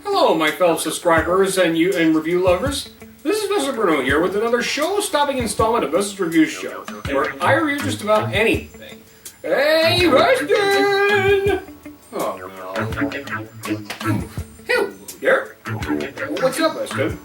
Hello, my fellow subscribers and review lovers. This is Veston Bruno here with another show-stopping installment of Veston's Review Show, where I review just about anything. Hey, Veston! Oh no. Hello there. What's up, Veston?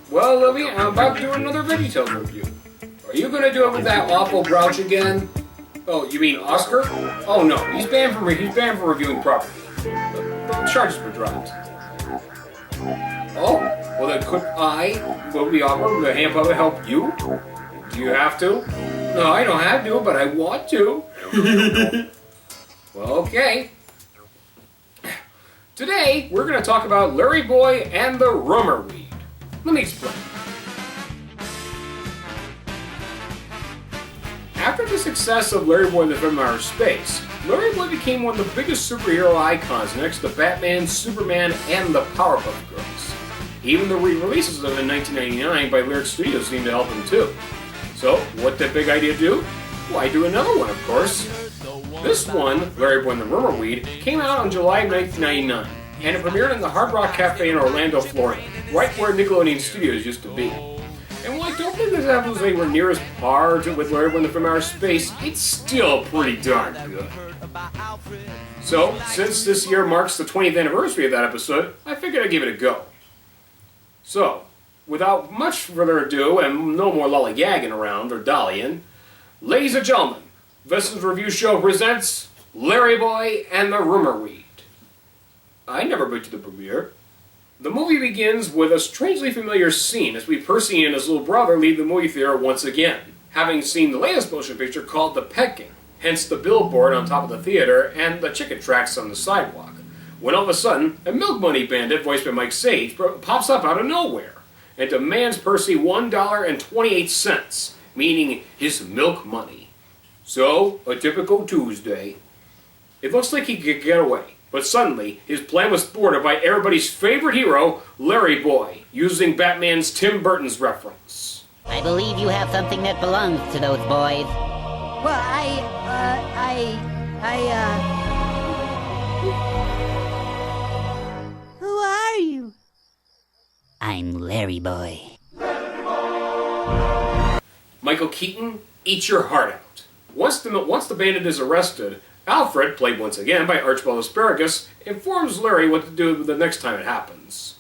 Well, Livy, I'm about to do another VeggieTales review. Are you gonna do it with that awful grouch again? Oh, you mean Oscar? Oh no, he's banned from reviewing property. The charges were dropped. Oh, well then could will be offered the hand puppet help you? Do you have to? No, I don't have to, but I want to. Well, okay. Today, we're going to talk about Larry Boy and the rumor weed. Let me explain. After the success of Larry Boy and the Film Outer Space, Larry Boy became one of the biggest superhero icons next to Batman, Superman, and the Powerpuff Girls. Even the re-releases of it in 1999 by Lyric Studios seemed to help him too. So, what did Big Idea do? Why do another one, of course. This one, Larry Boy and the Rumor Weed, came out on July of 1999, and it premiered in the Hard Rock Cafe in Orlando, Florida, right where Nickelodeon Studios used to be. And while I don't think this happens anywhere near as par with Larry Boy and the Film Outer Space, it's still pretty darn good. So, since this year marks the 20th anniversary of that episode, I figured I'd give it a go. So, without much further ado, and no more lollygagging around or dollying, ladies and gentlemen, Veston's Review Show presents Larry Boy and the Rumor Weed. I never been to the premiere. The movie begins with a strangely familiar scene as we Percy and his little brother leave the movie theater once again, having seen the latest motion picture called The Pecking, hence the billboard on top of the theater and the chicken tracks on the sidewalk, when all of a sudden, a milk money bandit voiced by Mike Sage pops up out of nowhere and demands Percy $1.28, meaning his milk money. So, a typical Tuesday. It looks like he could get away, but suddenly, his plan was thwarted by everybody's favorite hero, Larry Boy, using Batman's Tim Burton's reference. I believe you have something that belongs to those boys. Well, Who are you? I'm Larry Boy. Michael Keaton, eat your heart out. Once the bandit is arrested, Alfred, played once again by Archibald Asparagus, informs Larry what to do the next time it happens.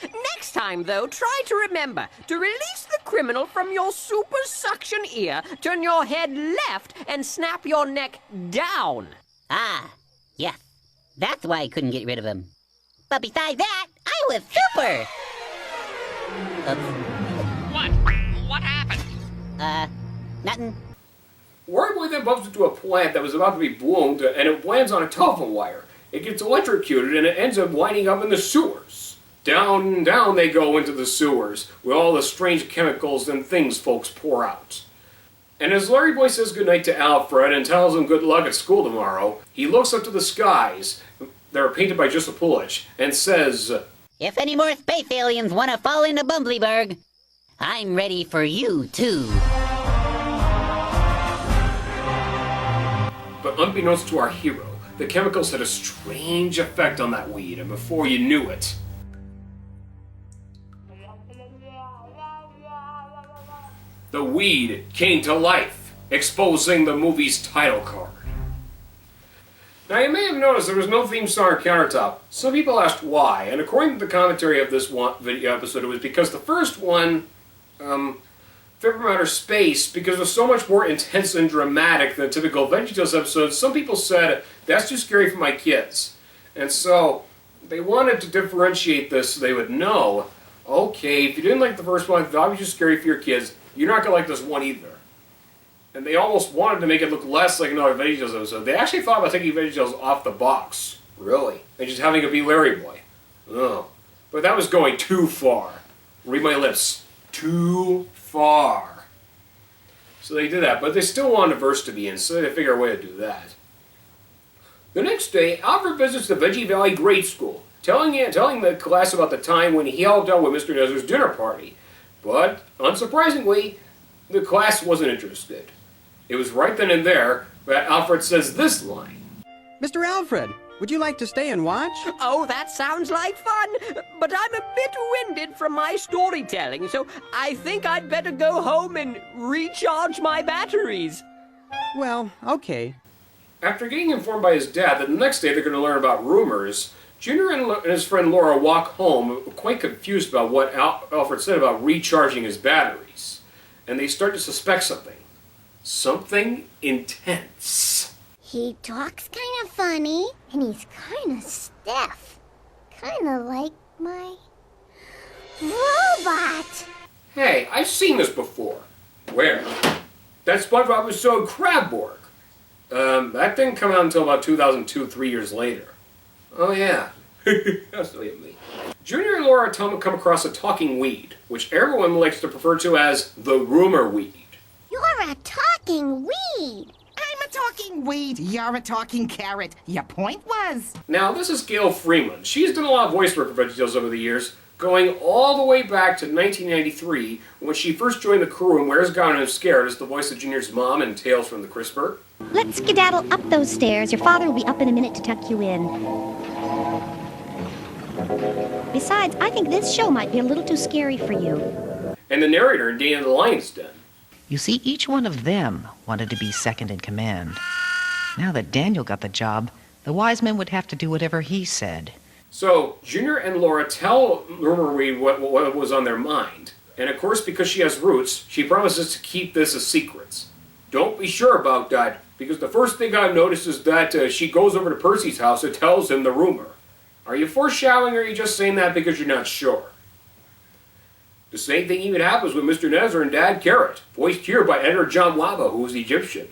Next time, though, try to remember to release the criminal from your super suction ear, turn your head left, and snap your neck down. Ah, yes. That's why I couldn't get rid of him. But besides that, I was super! What happened? Nothing. Larry Boy then bumps into a plant that was about to be bloomed, and it lands on a telephone wire. It gets electrocuted, and it ends up winding up in the sewers. Down and down they go into the sewers, where all the strange chemicals and things folks pour out. And as Larry Boy says goodnight to Alfred and tells him good luck at school tomorrow, he looks up to the skies, that are painted by Joseph Pulich, and says, If any more space aliens want to fall into Bumbleberg, I'm ready for you, too. But unbeknownst to our hero, the chemicals had a strange effect on that weed, and before you knew it, the weed came to life, exposing the movie's title card. Now, you may have noticed there was no theme song or countertop. Some people asked why, and according to the commentary of this video episode, it was because the first one, Film from Outer Space, because it was so much more intense and dramatic than a typical VeggieTales episode, some people said, that's too scary for my kids. And so, they wanted to differentiate this so they would know, okay, if you didn't like the first one, it's obviously too scary for your kids, you're not going to like this one either. And they almost wanted to make it look less like another VeggieTales episode. They actually thought about taking VeggieTales off the box. Really? And just having it be Larry Boy. Oh. But that was going too far. Read my lips. Too far. So they did that, but they still wanted a verse to be in, so they had to figure a way to do that. The next day, Alfred visits the Veggie Valley grade school, telling the class about the time when he helped out with Mr. Desert's dinner party. But, unsurprisingly, the class wasn't interested. It was right then and there But Alfred says this line. Mr. Alfred, would you like to stay and watch? Oh, that sounds like fun, but I'm a bit winded from my storytelling, so I think I'd better go home and recharge my batteries. Well, okay. After getting informed by his dad that the next day they're going to learn about rumors, Junior and his friend Laura walk home quite confused about what Alfred said about recharging his batteries. And they start to suspect something. Something intense. He talks kind of funny, and he's kind of stiff. Kind of like my robot. Hey, I've seen this before. Where? That SpongeBob episode Crabborg. That didn't come out until about 2002, 3 years later. Oh yeah. That's silly of me. Junior and Laura come across a talking weed, which everyone likes to refer to as the rumor weed. You're a talking weed. I'm a talking weed. You're a talking carrot. Your point was. Now, this is Gail Freeman. She's done a lot of voice work for VeggieTales over the years, going all the way back to 1993, when she first joined the crew in Where's Gone and Scared as the voice of Junior's mom in Tales from the CRISPR. Let's skedaddle up those stairs. Your father will be up in a minute to tuck you in. Besides, I think this show might be a little too scary for you. And the narrator in Day in the Lion's Den. You see, each one of them wanted to be second in command. Now that Daniel got the job, the wise men would have to do whatever he said. So, Junior and Laura tell Rumor Weed what was on their mind. And of course, because she has roots, she promises to keep this a secret. Don't be sure about that, because the first thing I've noticed is that she goes over to Percy's house and tells him the rumor. Are you foreshadowing, or are you just saying that because you're not sure? The same thing even happens with Mr. Nezzer and Dad Carrot, voiced here by Editor John Waba, who is Egyptian.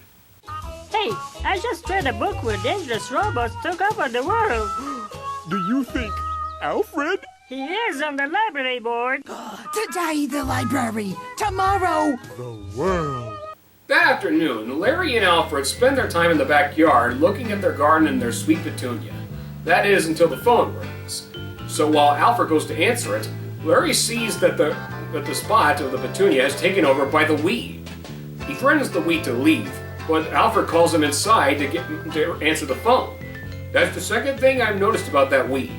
Hey, I just read a book where dangerous robots took over the world. Do you think Alfred? He is on the library board. Today, the library. Tomorrow. The world. That afternoon, Larry and Alfred spend their time in the backyard looking at their garden and their sweet petunia. That is, until the phone rings. So while Alfred goes to answer it, Larry sees that the spot of the petunia is taken over by the weed. He threatens the weed to leave, but Alfred calls him inside to answer the phone. That's the second thing I've noticed about that weed.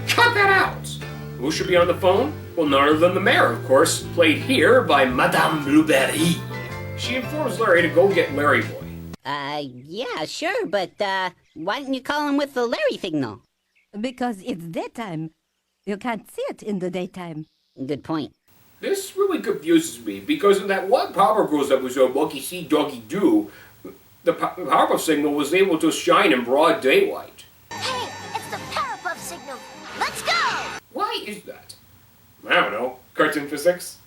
Cut that out! Who should be on the phone? Well, none other than the mayor, of course, played here by Madame Blueberry. She informs Larry to go get Larry Boy. Yeah, sure, but, why didn't you call him with the Larry signal? Because it's daytime. You can't see it in the daytime. Good point. This really confuses me, because in that one Powerpuff Girls episode, Monkey See, Doggy Do, the Powerpuff signal was able to shine in broad daylight. Hey, it's the Powerpuff signal. Let's go! Why is that? I don't know. Cartoon physics?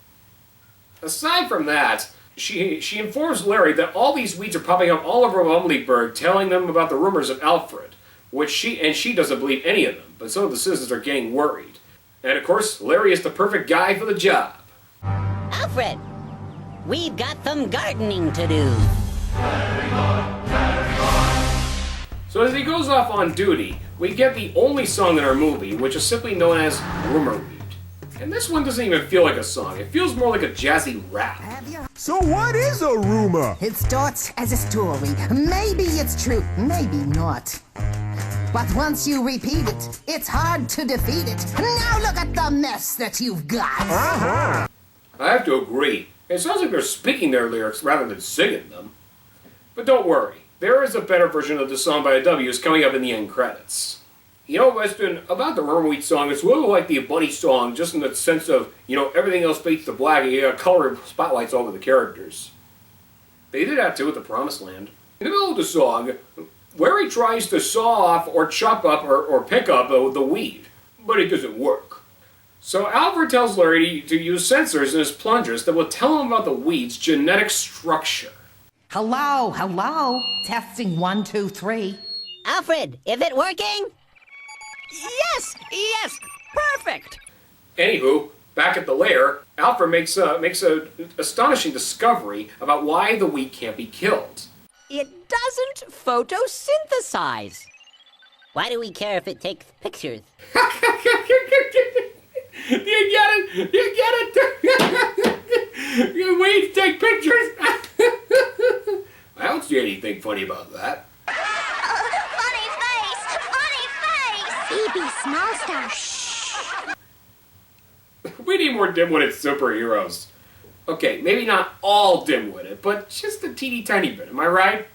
Aside from that, she informs Larry that all these weeds are popping up all over Rumblyburg, telling them about the rumors of Alfred, which she doesn't believe any of them, but some of the citizens are getting worried. And of course, Larry is the perfect guy for the job. Alfred, we've got some gardening to do. So as he goes off on duty, we get the only song in our movie, which is simply known as Rumor Weed. And this one doesn't even feel like a song. It feels more like a jazzy rap. So what is a rumor? It starts as a story. Maybe it's true, maybe not. But once you repeat it, it's hard to defeat it. Now look at the mess that you've got. I have to agree. It sounds like they're speaking their lyrics rather than singing them. But don't worry. There is a better version of the song by the W's coming up in the end credits. You know, Veston, about the Rumorweed song, it's a little like the Bunny song, just in the sense of, everything else fades to black, and you got colored spotlights over the characters. They did that too with the Promised Land. In the middle of the song, Larry tries to saw off or chop up or pick up the weed, but it doesn't work. So Alfred tells Larry to use sensors in his plungers that will tell him about the weed's genetic structure. Hello. Testing 1, 2, 3. Alfred, is it working? Yes, perfect. Anywho, back at the lair, Alfred makes a astonishing discovery about why the weed can't be killed. It doesn't photosynthesize. Why do we care if it takes pictures? Do you get it? Do you get it? You wait to take pictures? I don't see anything funny about that. Funny face! Funny face! Baby small star, shh! We need more dim-witted superheroes. Okay, maybe not all dim-witted, but just a teeny tiny bit, am I right?